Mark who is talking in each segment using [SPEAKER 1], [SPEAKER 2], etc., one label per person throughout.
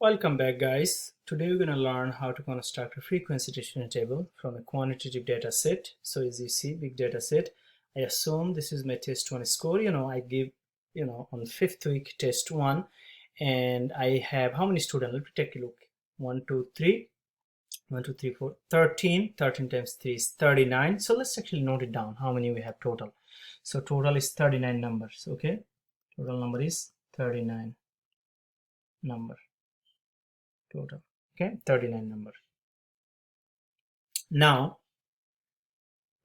[SPEAKER 1] Welcome back, guys. Today we're going to learn how to construct a frequency distribution table from a quantitative data set. So as you see, big data set. I assume this is my test 1 score. I give, on the 5th week test 1, and I have how many students? Let me take a look. 1, 2, 3. 1, 2, 3, 4, 13. 13 times 3 is 39. So let's actually note it down, how many we have total. So total is 39 numbers, okay? Total number is 39 number. Total, okay, 39 number. Now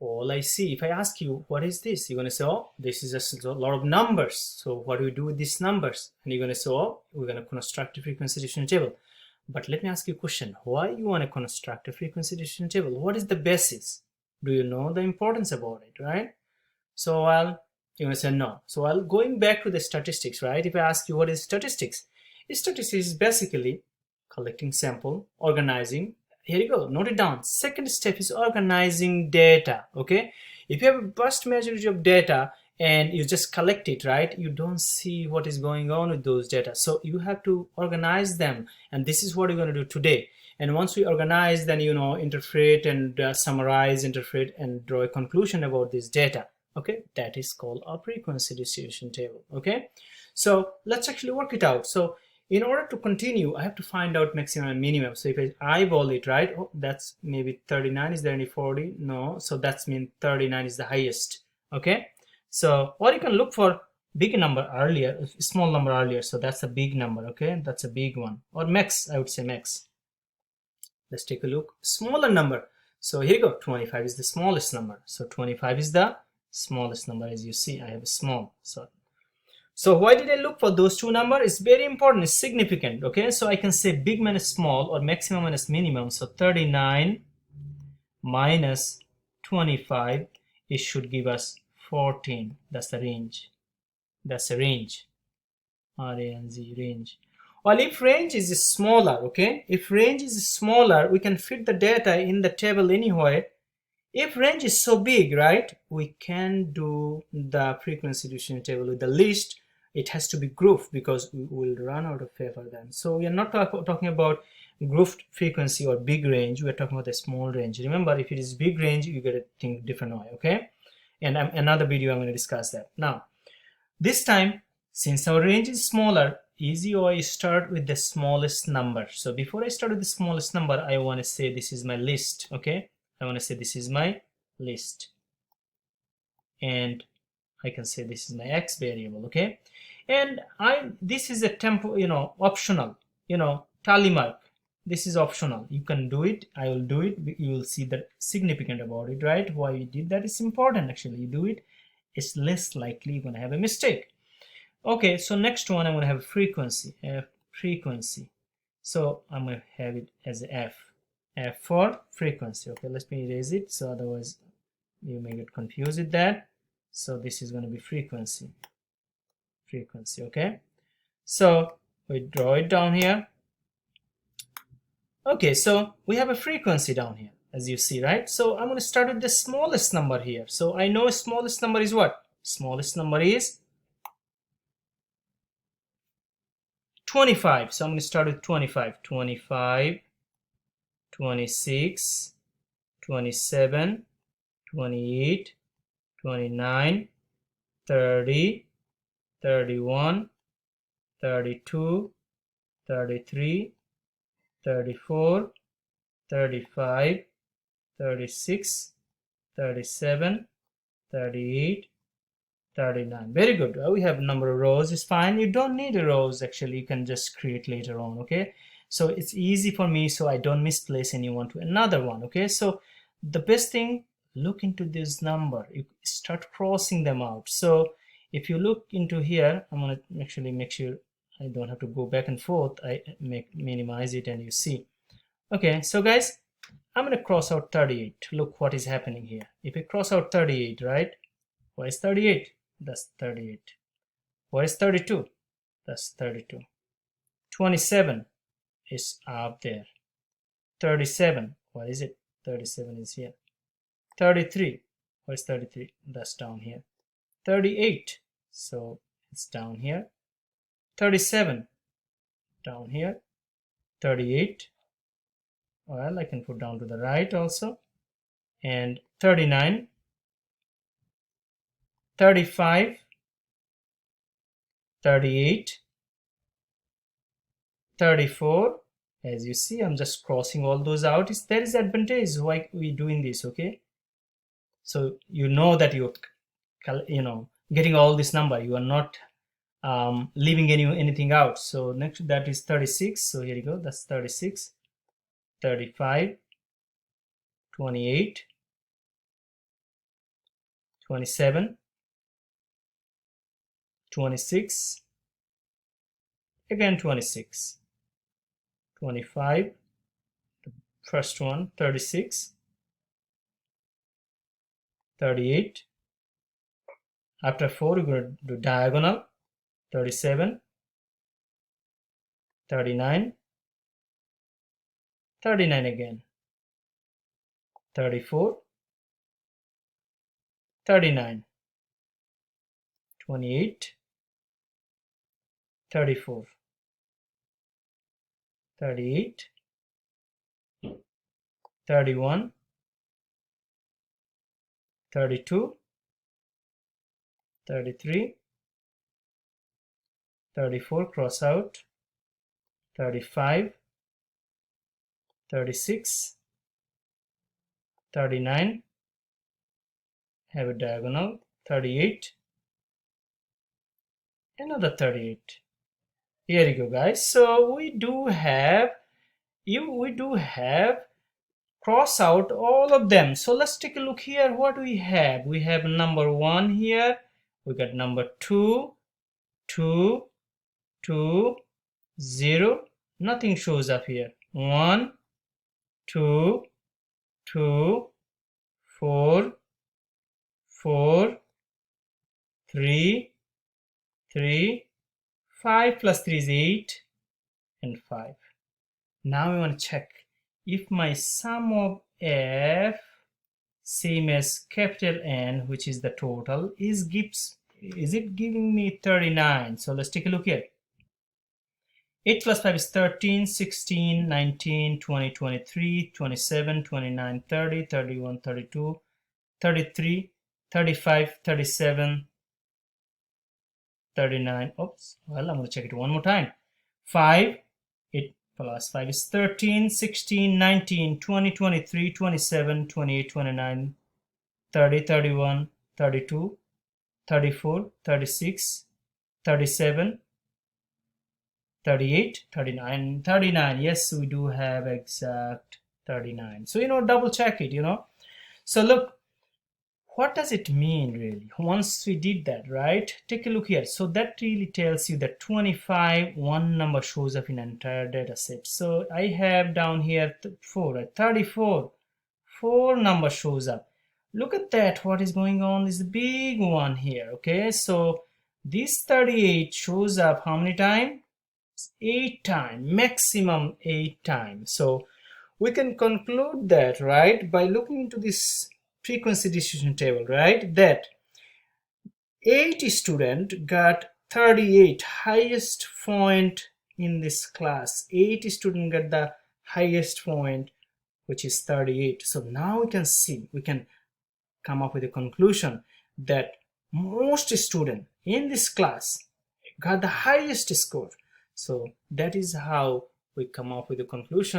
[SPEAKER 1] all I see, if I ask you what is this, you're going to say, oh, this is just a lot of numbers, so what do we do with these numbers? And you're going to say, oh, we're going to construct a frequency distribution table. But let me ask you a question. Why you want to construct a frequency distribution table? What is the basis? Do you know the importance about it, right? So you're going to say no. So going back to the statistics, right? If I ask you what is statistics, statistics is basically collecting sample, organizing. Here you go, note it down. Second step is organizing data, okay? If you have a vast majority of data and you just collect it, right, you don't see what is going on with those data. So you have to organize them, and this is what we're going to do today. And once we organize, then interpret and summarize, interpret and draw a conclusion about this data. Okay, that is called a frequency distribution table. Okay, so let's actually work it out. So in order to continue, I have to find out maximum and minimum. So if I eyeball it, right, oh, that's maybe 39. Is there any 40? No. So that's mean 39 is the highest. Okay, so or you can look for big number earlier, small number earlier. So that's a big number. Okay, that's a big one. Or max, I would say max. Let's take a look. Smaller number. So here you go. 25 is the smallest number. So 25 is the smallest number. As you see, I have a small. So why did I look for those two numbers? It's very important. It's significant. Okay, so I can say big minus small or maximum minus minimum. So 39 minus 25, it should give us 14. That's the range. That's the range. R-A-N-Z, range. Well, if range is smaller, okay, if range is smaller, we can fit the data in the table anywhere. If range is so big, right, we can do the frequency distribution table with the list. It has to be grouped because we will run out of paper then. So we are not talking about grouped frequency or big range. We are talking about a small range. Remember, if it is big range, you got to think different way, okay? And another video I'm going to discuss that. Now, this time, since our range is smaller, easy way start with the smallest number. So before I start with the smallest number, I want to say this is my list, okay? I want to say this is my list, and I can say this is my x variable, okay? And this is a optional, tally mark. This is optional. You can do it. I will do it. You will see the significant about it, right? Why we did that is important. Actually, you do it, it's less likely you're going to have a mistake. Okay, so next one I'm going to have a frequency, frequency. So I'm going to have it as F for frequency. Okay, let me erase it, so otherwise you may get confused with that. So this is going to be frequency, okay? So we draw it down here. Okay, so we have a frequency down here, as you see, right? So I'm going to start with the smallest number here. So I know smallest number is what? Smallest number is 25. So I'm going to start with 25. 25, 26, 27, 28, 29, 30, 31, 32, 33, 34, 35, 36, 37, 38, 39. Very good. We have a number of rows. It's fine. You don't need a rows. Actually, you can just create later on. Okay, so it's easy for me, so I don't misplace anyone to another one. Okay, so the best thing, look into this number. You start crossing them out. So if you look into here, I'm going to actually make sure I don't have to go back and forth. I minimize it and you see. Okay, so guys, I'm going to cross out 38. Look what is happening here. If I cross out 38, right? Why is 38? That's 38. Why is 32? That's 32. 27 is up there. 37, what is it? 37 is here. 33, what is 33? That's down here. 38, so it's down here. 37, down here. 38. Well, I can put down to the right also. And 39, 35, 38, 34. As you see, I'm just crossing all those out. There is advantage why we doing this, okay? So you know that you're getting all this number. You are not leaving anything out. So next, that is 36. So here you go. That's 36, 35, 28, 27, 26, again 26, 25, the first one, 36, 38. After 4, we're going to do diagonal, 37, 39, 39 again, 34, 39, 28, 34, 38, 31, 32, 33, 34, cross out, 35, 36, 39, have a diagonal, 38, another 38. Here you go, guys. So we do have cross out all of them. So let's take a look here. What we have? We have number 1 here. We got number 2, 2, 2, 0. Nothing shows up here. 1, 2, 2, 4, 4, 3, 3, 5 plus 3 is 8, and 5. Now we want to check if my sum of f same as capital N, which is the total, is it giving me 39? So let's take a look here. 8 plus 5 is 13, 16, 19, 20, 23, 27, 29, 30, 31, 32, 33, 35, 37, 39. Oops, well, I'm going to check it one more time. 5, 8 plus 5 is 13, 16, 19, 20, 23, 27, 28, 29, 30, 31, 32, 34, 36, 37, 38, 39, 39. Yes, we do have exact 39. So, double check it, So look, what does it mean really? Once we did that, right? Take a look here. So that really tells you that 25, one number shows up in an entire data set. So I have down here 4, right? 34, 4 number shows up. Look at that. What is going on is the big one here, okay? So this 38 shows up how many times? 8 times, maximum 8 times. So we can conclude that, right, by looking into this frequency distribution table, right, that 8 student got 38, highest point in this class. 8 student got the highest point, which is 38. So now we can come up with a conclusion that most student in this class got the highest score. So that is how we come up with a conclusion.